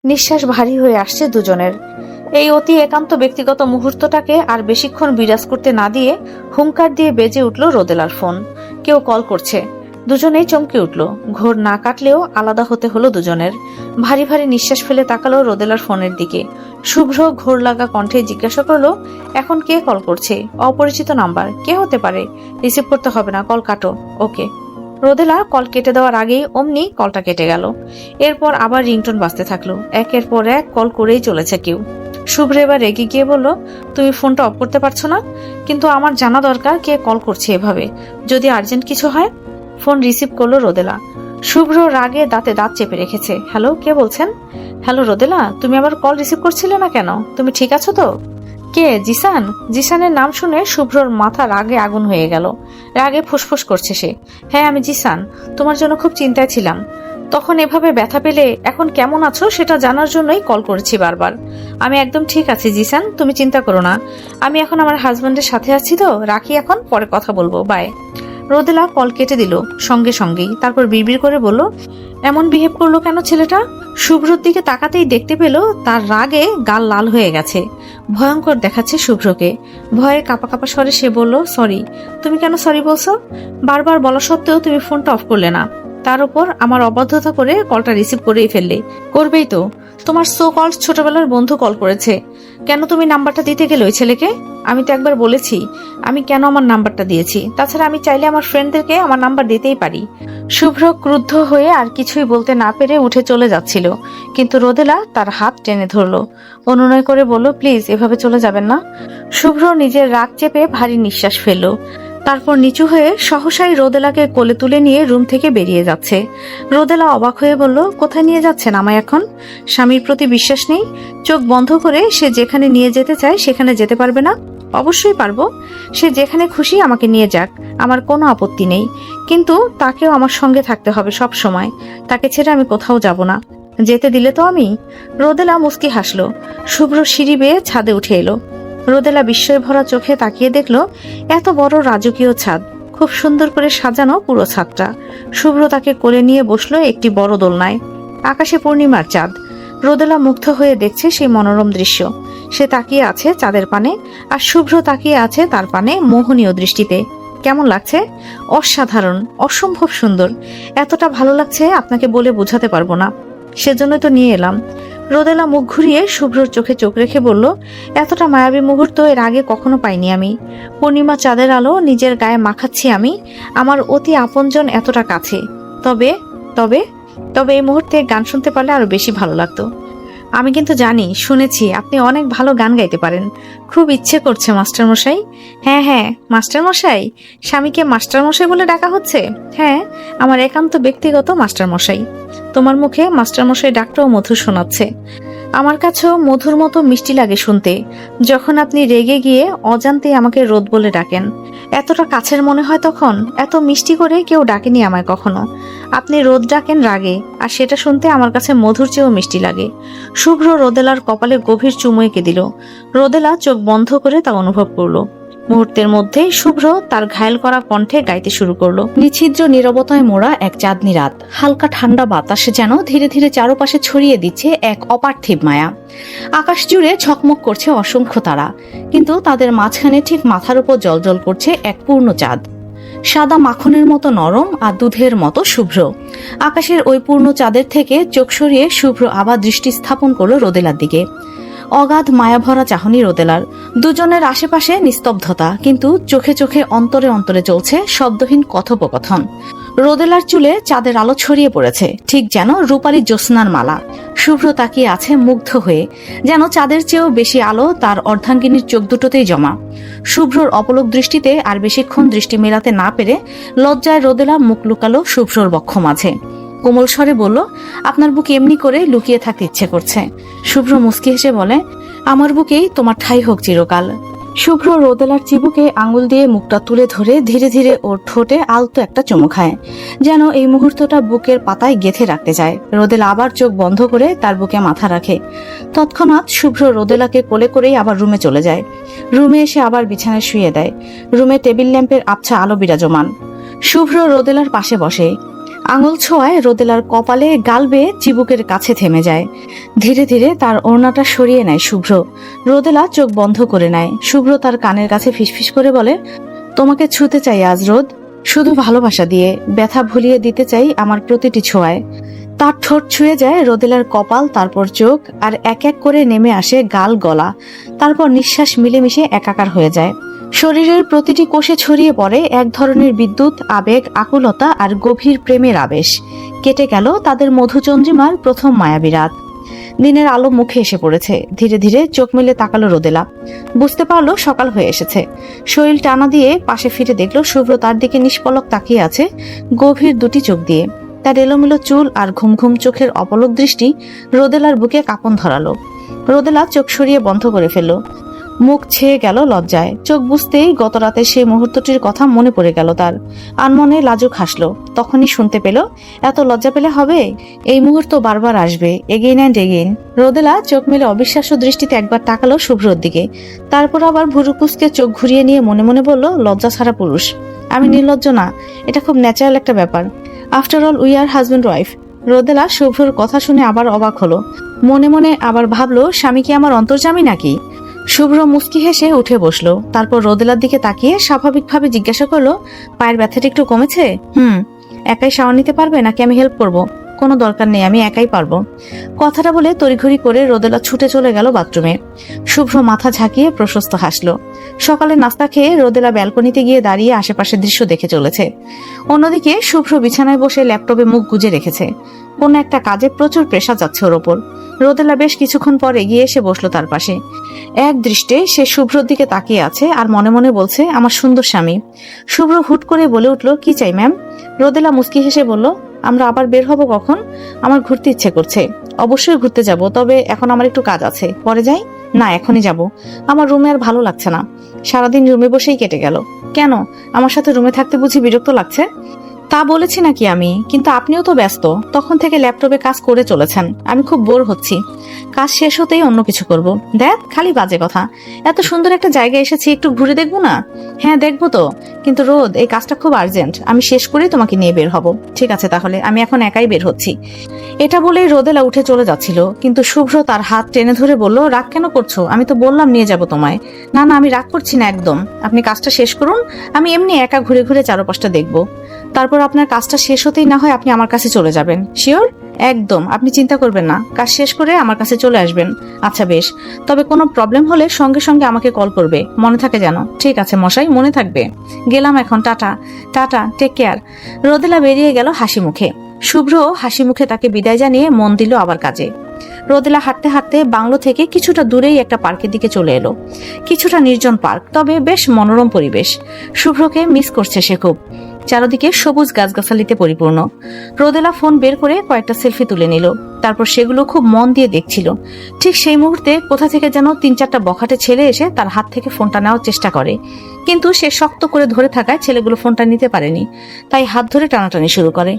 নিঃশ্বাস ভারী হয়ে আসছে দুজনের। এই অতি একান্ত ব্যক্তিগত মুহূর্তটাকে আর বেশিক্ষণ বিরাজ করতে না দিয়ে হুঙ্কার দিয়ে বেজে উঠল রোদেলার ফোন। কেউ কল করছে। দুজনেই চমকে উঠল। ঘোর না কাটলেও আলাদা হতে হলো দুজনের। ভারী ভারী নিঃশ্বাস ফেলে তাকালো রোদেলার ফোনের দিকে। শুভ্র ঘোর লাগা কণ্ঠে জিজ্ঞাসা করলো, এখন কে কল করছে? অপরিচিত নাম্বার, কে হতে পারে? রিসিভ করতে হবে না, কল কাটো। ওকে। রোদেলা কল কেটে দেওয়ার আগেই অমনি কলটা কেটে গেল। এরপর আবার রিংটোন বাজতে থাকলো। একের পর এক কল করেই চলেছে কেউ। শুভ্র এবার রেগে গিয়ে বলল, তুমি ফোনটা অফ করতে পারছো না? কিন্তু আমার জানা দরকার কে কল করছে এভাবে, যদি আর্জেন্ট কিছু হয়। ফোন রিসিভ করলো রোদেলা। শুভ্র রাগে দাঁতে দাঁত চেপে রেখেছে। হ্যালো, কে বলছেন? হ্যালো রোদেলা, তুমি আবার কল রিসিভ করছিলে না কেন? তুমি ঠিক আছো তো? কে? জিসান? জিসানের নাম শুনে শুভ্রর মাথা রাগে আগুন হয়ে গেল। রাগে ফুসফুস করছে সে। হ্যাঁ, আমি জিসান। তোমার জন্য খুব চিন্তায় ছিলাম। তখন এভাবে ব্যথা পেলে এখন কেমন আছো সেটা জানার জন্যই কল করেছি বারবার। আমি একদম ঠিক আছি জিসান, তুমি চিন্তা করো না। আমি এখন আমার হাজবেন্ডের সাথে আছি তো, রাখি এখন, পরে কথা বলবো, বাই। রোদেলা কল কেটে দিল সঙ্গে সঙ্গেই। তারপর বিড়বিড় করে বলল, এমন বিহেভ করলো কেন ছেলেটা? শুভ্রর দিকে তাকাতেই দেখতে পেল তার রাগে গাল লাল হয়ে গেছে। ভয়ঙ্কর দেখাচ্ছে শুভ্রকে। ভয়ে কাঁপা কাঁপা স্বরে সে বলল, সরি। তুমি কেন সরি বলছো? বারবার বলা সত্ত্বেও তুমি ফোনটা অফ করলে না। তার উপর আমার অবাধ্যতা করে কলটা রিসিভ করেই ফেললে। করবেই তো, তোমার সো কল ছোটবেলার বন্ধু কল করেছে। কেন তুমি নাম্বারটা দিতে গেলে ওই ছেলেকে? আমি তো একবার বলেছি আমি কেন আমার নাম্বারটা দিয়েছি। তাছাড়া আমি চাইলে আমার ফ্রেন্ডদেরকে আমার নাম্বার দিতেই পারি। শুভ্র ক্রুদ্ধ হয়ে আর কিছুই বলতে না পেরে উঠে চলে যাচ্ছিল, কিন্তু রোদেলা তার হাত টেনে ধরলো। অনুনয় করে বলল, প্লিজ এভাবে চলে যাবেন না। শুভ্র নিজের রাগ চেপে ভারী নিঃশ্বাস ফেলল। তারপর নিচু হয়ে সহসাই রোদেলাকে কোলে তুলে নিয়ে রুম থেকে বেরিয়ে যাচ্ছে। রোদেলা অবাক হয়ে বলল, কোথায় নিয়ে যাচ্ছেন আমায় এখন? স্বামীর প্রতি বিশ্বাস নেই? চোখ বন্ধ করে সে যেখানে নিয়ে যেতে চায় সেখানে যেতে পারবে না? অবশ্যই পারবো। সে যেখানে খুশি আমাকে নিয়ে যাক, আমার কোনো আপত্তি নেই। কিন্তু তাকেও আমার সঙ্গে থাকতে হবে সব সময়। তাকে ছেড়ে আমি কোথাও যাব না। যেতে দিলে তো আমি। রোদেলা মুস্কি হাসলো। শুভ্র সিঁড়ি বেয়ে ছাদে উঠে এলো। রোদেলা বিস্ময় ভরা চোখে তাকিয়ে দেখলো এত বড় রাজকীয় ছাদ, খুব সুন্দর করে সাজানো পুরো ছাদটা। শুভ্র তাকে কোলে নিয়ে বসলো একটি বড় দোলনায়। আকাশে পূর্ণিমার চাঁদ। রোদেলা মুগ্ধ হয়ে দেখছে সেই মনোরম দৃশ্য। সে তাকিয়ে আছে চাঁদের পানে, আর শুভ্র তাকিয়ে আছে তার পানে মোহনীয় দৃষ্টিতে। কেমন লাগছে? অসাধারণ, অসম্ভব সুন্দর। এতটা ভালো লাগছে আপনাকে বলে বোঝাতে পারবো না। সেজন্যই তো নিয়ে এলাম। রোদেলা মুখ ঘুরিয়ে শুভ্রর চোখে চোখ রেখে বলল, এতটা মায়াবী মুহূর্ত এর আগে কখনো পাইনি আমি। পূর্ণিমা চাঁদের আলো নিজের গায়ে মাখাচ্ছি আমি, আমার অতি আপনজন এতটা কাছে। তবে তবে তবে এই মুহূর্তে গান শুনতে পারলে আরো বেশি ভালো লাগতো। আমি কিন্তু জানি, শুনেছি আপনি অনেক ভালো গান গাইতে পারেন। খুব ইচ্ছে করছে মাস্টার মশাই। হ্যাঁ হ্যাঁ, মাস্টার মশাই। স্বামীকে মাস্টার মশাই বলে ডাকা হচ্ছে? হ্যাঁ, আমার একান্ত ব্যক্তিগত মাস্টার মশাই। তোমার মুখে মাস্টার মশাই ডাকটাও মধুর শোনাচ্ছে। আমার কাছেও মধুর মতো মিষ্টি লাগে শুনতে, যখন আপনি রেগে গিয়ে অজান্তেই আমাকে রোদ বলে ডাকেন। এতটা কাছের মনে হয় তখন। এত মিষ্টি করে কেউ ডাকেনি আমায় কখনো। আপনি রোদ ডাকেন রাগে, আর সেটা শুনতে আমার কাছে মধুর চেয়েও মিষ্টি লাগে। শুভ্র রোদেলার কপালে গভীর চুমু এঁকে দিল। রোদেলা চোখ বন্ধ করে তা অনুভব করলো। মুহূর্তের মধ্যেই শুভ্র তার ঘায়েল করা কণ্ঠে গাইতে শুরু করলো। নিছিদ্র নীরবতায় মোড়া এক চাঁদনি রাত, হালকা ঠান্ডা বাতাস যেন ধীরে ধীরে চারপাশে ছড়িয়ে দিচ্ছে এক অপার্থিব মায়া। আকাশ জুড়ে ঝকমক করছে অসংখ্য তারা, কিন্তু তাদের মাঝখানে ঠিক মাথার উপর জ্বলজ্বল করছে এক পূর্ণ চাঁদ। সাদা মাখনের মতো নরম আর দুধের মতো শুভ্র। আকাশের ওই পূর্ণ চাঁদের থেকে চোখ সরিয়ে শুভ্র আবার দৃষ্টি স্থাপন করলো রোদেলার দিকে। অগাধ মায়াভরা চাহনি রোদেলার। দুজনের আশেপাশে নিস্তব্ধতা, কিন্তু চোখে চোখে অন্তরে অন্তরে চলছে শব্দহীন কথোপকথন। রোদেলার চুলে চাঁদের আলো ছড়িয়ে পড়েছে, ঠিক যেন রূপালী জ্যোৎস্নার মালা। শুভ্র তাকিয়ে আছে মুগ্ধ হয়ে, যেন চাঁদের চেয়েও বেশি আলো তার অর্ধাঙ্গিনীর চোখ দুটোতেই জমা। শুভ্রর অপলক দৃষ্টিতে আর বেশিক্ষণ দৃষ্টি মেলাতে না পেরে লজ্জায় রোদেলা মুখ লুকালো শুভ্রর বক্ষ মাঝে। কোমল স্বরে বলল, আপনার বুক এমনি করে লুকিয়ে থাকতে ইচ্ছে করছে। শুভ্র মুস্কি হেসে বলে, আমার বুকেই তোমার ঠাঁই হোক চিরকাল। শুভ্র রোদেলার চিবুকে আঙুল দিয়ে মুখটা তুলে ধরে ধীরে ধীরে ওর ঠোঁটে আলতো একটা চুমু খায়, যেন এই মুহূর্তটা বুকের পাতায় গেঁথে রাখতে চায়। রোদেলা আবার চোখ বন্ধ করে তার বুকে মাথা রাখে। তৎক্ষণাৎ শুভ্র রোদেলাকে কোলে করেই আবার রুমে চলে যায়। রুমে এসে আবার বিছানায় শুয়ে দেয়। রুমে টেবিল ল্যাম্পের আবছা আলো বিরাজমান। শুভ্র রোদেলার পাশে বসে। আঙুল ছোঁয়ায় রোদেলার কপালে গাল বেয়ে চিবুকের কাছে থেমে যায়। ধীরে ধীরে তার ওড়নাটা সরিয়ে নেয় শুভ্র। রোদেলা চোখ বন্ধ করে নেয়। শুভ্র তার কানের কাছে ফিসফিস করে বলে, তোমাকে ছুঁতে চাই আজ রোদ, শুধু ভালোবাসা দিয়ে, ব্যথা ভুলিয়ে দিতে চাই আমার প্রতিটি ছোঁয়ায়। তার ঠোঁট ছুঁয়ে যায় রোদেলার কপাল, তারপর চোখ, আর এক এক করে নেমে আসে গাল, গলা, তারপর নিঃশ্বাস মিলেমিশে একাকার হয়ে যায়। শরীরের প্রতিটি কোষে ছড়িয়ে পড়ে এক ধরনের বিদ্যুৎ, আবেগ, আকুলতা আর গভীর প্রেমের আবেশ। কেটে গেল তাদের মধুচন্দ্রিমার প্রথম মায়াবী রাত। দিনের আলো মুখে এসে পড়েছে। ধীরে ধীরে চোখ মেলে তাকালো রোদেলা। বুঝতে পারলো সকাল হয়ে এসেছে। শরীর টানা দিয়ে পাশে ফিরে দেখলো শুভ্র তার দিকে নিষ্পলক তাকিয়ে আছে, গভীর দুটি চোখ দিয়ে। তার এলোমেলো চুল আর ঘুম ঘুম চোখের অপলক দৃষ্টি রোদেলার বুকে কাঁপন ধরালো। রোদেলা চোখ সরিয়ে বন্ধ করে ফেলল। মুখ ছেয়ে গেল লজ্জায়। চোখ বুঝতেই গত রাতে সেই মুহূর্তটির কথা মনে পড়ে গেল তার। আনমনে লাজুক হাসলো। তখনই শুনতে পেল, এত লজ্জা পেলে হবে, এই মুহূর্ত বারবার আসবে, এগেইন অ্যান্ড এগেইন। রোদেলা চোখ মেলে অবিশ্বাস্য দৃষ্টিতে একবার তাকালো শুভ্রর দিকে, তারপর আবার ভুরু কুঁচকে চোখ ঘুরিয়ে নিয়ে মনে মনে বলল, লজ্জা ছাড়া পুরুষ। আমি নির্লজ্জ না, এটা খুব ন্যাচারাল একটা ব্যাপার। After all we are husband wife. Rodela শুভ্রর কথা শুনে আবার অবাক হলো। মনে মনে আবার ভাবলো, স্বামী কি আমার অন্তর্যামী নাকি? শুভ্র মুস্কি হেসে উঠে বসলো। তারপর রোদেলার দিকে তাকিয়ে স্বাভাবিকভাবে জিজ্ঞাসা করলো, পায়ের ব্যথাটা একটু কমেছে? একাই শাওয়ার নিতে পারবে নাকি আমি হেল্প করব? কোনো দরকার নেই, আমি একাই পারবো। কথাটা বলে তড়িঘড়ি করে রোদেলা ছুটে চলে গেল বাথরুমে। শুভ্র মাথা ঝাঁকিয়ে প্রশস্ত হাসলো। সকালে নাস্তা খেয়ে রোদেলা ব্যালকনিতে গিয়ে দাঁড়িয়ে আশেপাশের দৃশ্য দেখে চলেছে। অন্যদিকে শুভ্র বিছানায় বসে ল্যাপটপে মুখ গুজে রেখেছে। কোনো একটা কাজে প্রচুর প্রেসার যাচ্ছে ওর ওপর। রোদেলা বেশ কিছুক্ষণ পর এগিয়ে এসে বসলো তার পাশে। এক দৃষ্টে সে শুভ্রর দিকে তাকিয়ে আছে আর মনে মনে বলছে, আমার সুন্দর স্বামী। শুভ্র হুট করে বলে উঠলো, কি চাই ম্যাম? রোদেলা মুস্কি হেসে বলল, আমরা আবার বের হব কখন? আমার ঘুরতে ইচ্ছে করছে। অবশ্যই ঘুরতে যাব, তবে এখন আমার একটু কাজ আছে, পরে যাই। না, এখনই যাব। আমার রুমে আর ভালো লাগছে না। সারাদিন রুমে বসেই কেটে গেল। কেন, আমার সাথে রুমে থাকতে বুঝি বিরক্ত লাগছে? তা বলেছি নাকি আমি? কিন্তু আপনিও তো ব্যস্ত, তখন থেকে ল্যাপটপে কাজ করে চলেছেন। আমি খুব বোর হচ্ছি। কাজ শেষ হতেই অন্য কিছু করব। দেখ, খালি বাজে কথা। এত সুন্দর একটা জায়গায় এসেছি, একটু ঘুরে দেখবো না? হ্যাঁ দেখবো তো, কিন্তু রোদ, এই কাজটা খুব আর্জেন্ট। আমি শেষ করেই তোমাকে নিয়ে বের হব। ঠিক আছে, তাহলে আমি এখন একাই বের হচ্ছি। এটা বলেই রোদেলা উঠে চলে যাচ্ছিল, কিন্তু শুভ্র তার হাত টেনে ধরে বলল, রাগ কেন করছো? আমি তো বললাম নিয়ে যাব তোমায়। না না, আমি রাগ করছি না একদম। আপনি কাজটা শেষ করুন, আমি এমনি একা ঘুরে ঘুরে চারপাশটা দেখবো। তারপর আপনার কাজটা শেষ হতেই না হয় আপনি আমার কাছে চলে যাবেন। শিওর? একদম, আপনি চিন্তা করবেন না। কাজ শেষ করে আমার কাছে চলে আসবেন। আচ্ছা বেশ, তবে কোনো প্রবলেম হলে সঙ্গে সঙ্গে আমাকে কল করবে, মনে থাকে যেন। ঠিক আছে মশাই, মনে থাকবে। গেলাম এখন, tata. Tata, take care. Rodela বেরিয়ে গেল হাসি মুখে। শুভ্র হাসি মুখে তাকে বিদায় জানিয়ে মন দিল আবার কাজে। রোদেলা হাঁটতে হাঁটতে বাংলো থেকে কিছুটা দূরেই একটা পার্কের দিকে চলে এলো। কিছুটা নির্জন পার্ক, তবে বেশ মনোরম পরিবেশ। শুভ্রকে মিস করছে সে খুব। চারদিকে সবুজ গাছগাছালিতে পরিপূর্ণ। রোদেলা ফোন বের করে কয়েকটা সেলফি তুলে নিল। তারপর সেগুলো খুব মন দিয়ে দেখছিল। ঠিক সেই মুহূর্তে কোথা থেকে যেন 3-4টা বখাটে ছেলে এসে তার হাত থেকে ফোনটা নেওয়ার চেষ্টা করে, কিন্তু সে শক্ত করে ধরে থাকায় ছেলেগুলো ফোনটা নিতে পারেনি। তাই হাত ধরে টানাটানি শুরু করে।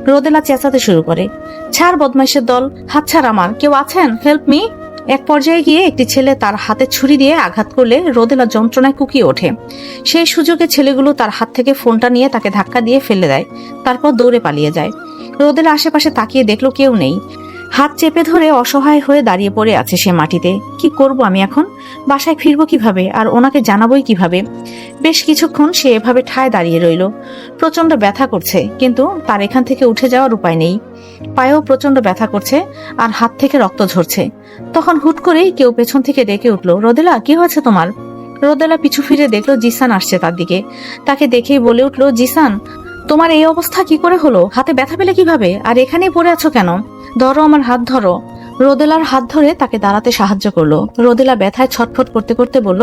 রোদেলা চেঁচাতে শুরু করে, ছাড় বদমাইশের দল, হাত ছাড় আমার, কেউ আছেন, হেল্প মি। এক পর্যায়ে গিয়ে একটি ছেলে তার হাতে ছুরি দিয়ে আঘাত করলে রোদেলা যন্ত্রণায় কুকিয়ে ওঠে। সেই সুযোগে ছেলেগুলো তার হাত থেকে ফোনটা নিয়ে তাকে ধাক্কা দিয়ে ফেলে দেয়, তারপর দৌড়ে পালিয়ে যায়। রোদেলা আশেপাশে তাকিয়ে দেখলো কেউ নেই। হাত চেপে ধরে অসহায় হয়ে দাঁড়িয়ে পড়ে আছে সে মাটিতে। কি করব আমি এখন? বাসায় ফিরবো কিভাবে, আর ওনাকে জানাবোই কিভাবে? বেশ কিছুক্ষণ সে এভাবে ঠায় দাঁড়িয়ে রইল। প্রচন্ড ব্যথা করছে, কিন্তু তার এখান থেকে উঠে যাওয়ার উপায় নেই। পায়েও প্রচন্ড ব্যথা করছে আর হাত থেকে রক্ত ঝরছে। তখন হুট করেই কেউ পেছন থেকে ডেকে উঠলো, রোদেলা, কি হয়েছে তোমার? রোদেলা পিছু ফিরে দেখলো জিসান আসছে তার দিকে। তাকে দেখেই বলে উঠলো, জিসান, তোমার এই অবস্থা কি করে হলো? হাতে ব্যথা পেলে কিভাবে, আর এখানেই পড়ে আছো কেন? ধরো আমার হাত, ধরো। রোদেলার হাত ধরে তাকে দাঁড়াতে সাহায্য করলো। রোদেলা ব্যথায় ছটফট করতে করতে বলল,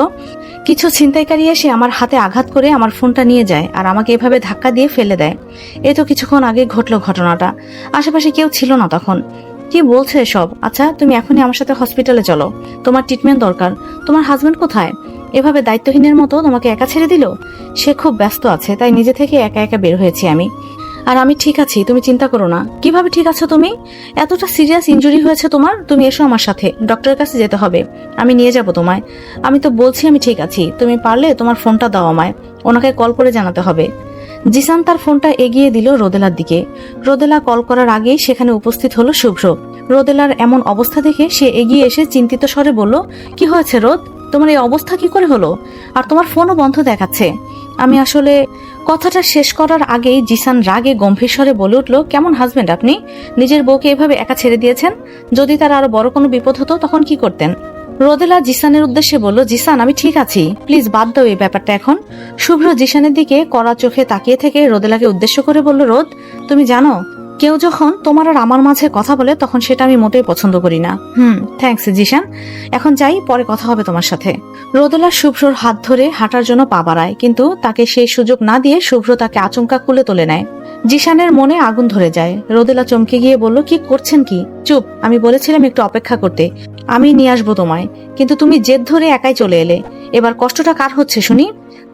কিছু ছিনতাইকারী এসে আমার হাতে আঘাত করে আমার ফোনটা নিয়ে যায় আর আমাকে এভাবে ধাক্কা দিয়ে ফেলে দেয়। এই তো কিছুক্ষণ আগে ঘটলো ঘটনাটা। আশেপাশে কেউ ছিল না তখন। কি বলছে এসব? আচ্ছা তুমি এখনই আমার সাথে হসপিটালে চলো, তোমার ট্রিটমেন্ট দরকার। তোমার হাজবেন্ড কোথায়? এভাবে দায়িত্বহীনের মতো তোমাকে একা ছেড়ে দিল? সে খুব ব্যস্ত আছে, তাই নিজে থেকে একা একা বের হয়েছি আমি। আর আমি ঠিক আছি, তুমি চিন্তা করো না। কিভাবে ঠিক আছো তুমি? এতটা সিরিয়াস ইনজুরি হয়েছে তোমার? তুমি এসো আমার সাথে, ডক্টরের কাছে যেতে হবে। আমি নিয়ে যাব তোমায়। আমি তো বলছি আমি ঠিক আছি। তুমি পারলে তোমার ফোনটা দাও আমায়, ওনাকে কল করে জানাতে হবে। জিসান তার ফোনটা এগিয়ে দিল রোদেলার দিকে। রোদেলা কল করার আগেই সেখানে উপস্থিত হলো শুভ্র। রোদেলার এমন অবস্থা দেখে সে এগিয়ে এসে চিন্তিত স্বরে বলল, কি হয়েছে রোদ, তোমার এই অবস্থা কি করে হলো? আর তোমার ফোনও বন্ধ দেখাচ্ছে। আমি আসলে কথাটা শেষ করার আগেই জিসান রাগে গম্ভীর স্বরে বলে উঠল, কেমন হাজবেন্ড আপনি? নিজের বউকে এভাবে একা ছেড়ে দিয়েছেন। যদি তার আরো বড় কোনো বিপদ হতো তখন কি করতেন? রোদেলা জিসানের উদ্দেশ্যে বলল, জিসান আমি ঠিক আছি, প্লিজ বাদ দাও এই ব্যাপারটা এখন। শুভ্র জিসানের দিকে কড়া চোখে তাকিয়ে থেকে রোদেলাকে উদ্দেশ্য করে বলল, রোদ তুমি জানো, কেউ যখন তোমার আর আমার মাঝে কথা বলে তখন সেটা আমি মোটেই পছন্দ করি না। থ্যাঙ্কস জিসান, এখন যাই, পরে কথা হবে তোমার সাথে। রোদেলা শুভ্রর হাত ধরে হাঁটার জন্য পা বাড়ায়, কিন্তু তাকে সেই সুযোগ না দিয়ে শুভ্র তাকে আচমকা কুলে তুলে নেয়। জিসানের মনে আগুন ধরে যায়। রোদেলা চমকে গিয়ে বলল, কি করছেন কি? চুপ, আমি বলেছিলাম একটু অপেক্ষা করতে, আমি নিয়ে আসবো তোমায়, কিন্তু তুমি জেদ ধরে একাই চলে এলে। এবার কষ্টটা কার হচ্ছে শুনি?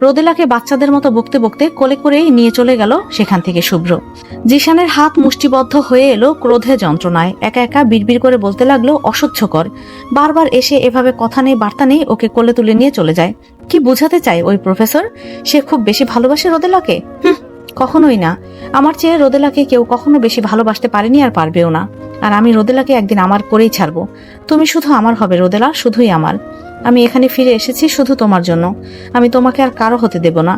রোদেলাকে বাচ্চাদের মতো বকতে বকতে কোলে করেই নিয়ে চলে গেল সেখান থেকে শুভ্র। জিসানের হাত মুষ্টিবদ্ধ হয়ে এলো ক্রোধে যন্ত্রণায়। একা একা বিড়বিড় করে বলতে লাগলো, অসহ্যকর, বারবার এসে এভাবে কথা নেই বার্তা নেই ওকে কোলে তুলে নিয়ে চলে যায়। কি বোঝাতে চায় ওই প্রফেসর? সে খুব বেশি ভালোবাসে রোদেলাকে? কখনোই না। আমার চেয়ে রোদেলাকে কেউ কখনো বেশি ভালোবাসতে পারেনি আর পারবেও না। আর আমি রোদেলাকে একদিন আমার করেই ছাড়বো। তুমি শুধু আমার হবে রোদেলা, শুধুই আমার। আমি এখানে ফিরে এসেছি শুধু তোমার জন্য, আমি তোমাকে আর কারো হতে দেব না।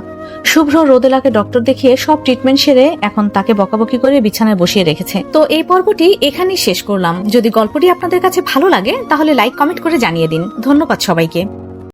শুভ্র রোদেলাকে ডক্টর দেখিয়ে সব ট্রিটমেন্ট সেরে এখন তাকে বকাবকি করে বিছানায় বসিয়ে রেখেছে। তো এই পর্বটি এখানেই শেষ করলাম। যদি গল্পটি আপনাদের কাছে ভালো লাগে তাহলে লাইক কমেন্ট করে জানিয়ে দিন। ধন্যবাদ সবাইকে।